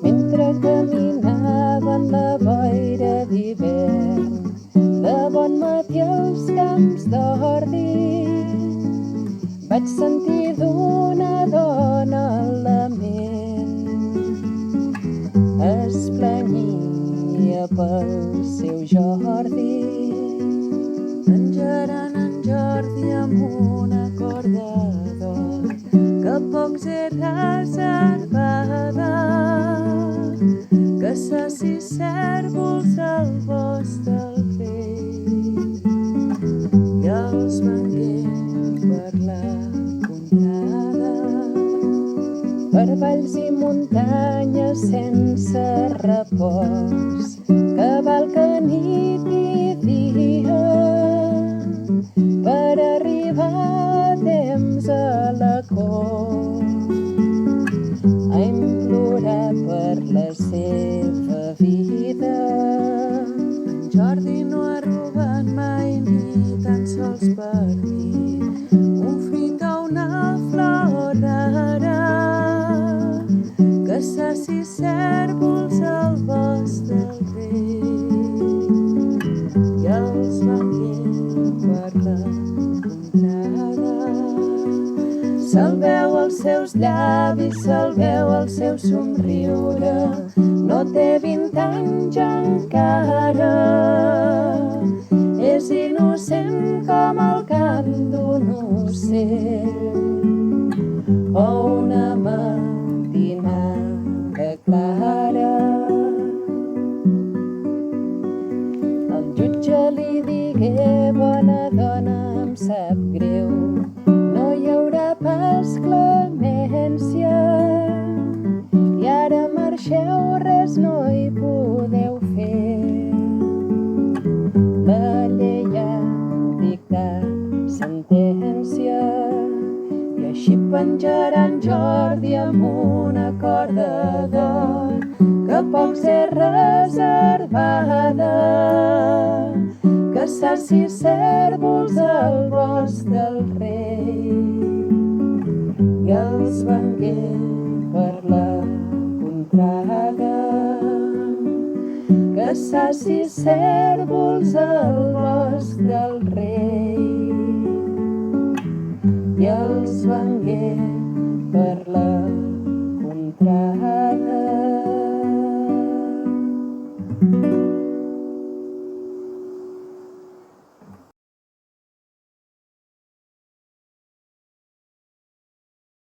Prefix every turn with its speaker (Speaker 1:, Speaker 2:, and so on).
Speaker 1: Mentre caminava en la boira d'hivern, de bon matí als camps d'ordi, vaig sentir d'una dona el lament. Es planyia pel seu Jordi, menjaran en Jordi amb una corda d'or que pocs és reservada, que saci cèrvols al bosc del rei. I els vengué per la contrada, per valls i muntanyes sense repòs, cavalca nit i dia, per arribar a temps a la cort, a implorar per la seva vida. En Jordi no ha robat mai ni tan sols per mi un fruit o una flor rara, que saci cèrvols al bosc del rei. I els vengué per la contrada. Se'l veu als seus llavis, se'l veu al seu somriure, no té 20 anys encara, és innocent com el cant d'un ocell o una matinada clara. El jutge li digué: bona dona, em sap greu, no hi haurà pas clemència, i ara marxeu, res no hi podeu fer. La llei ha dictat sentència, i així penjaran Jordi amb una corda d'or que pocs és reservada, que saci cèrvols al bosc del rei. I els vengué per la contrada, que saci cèrvols al bosc del rei. I els vengué per la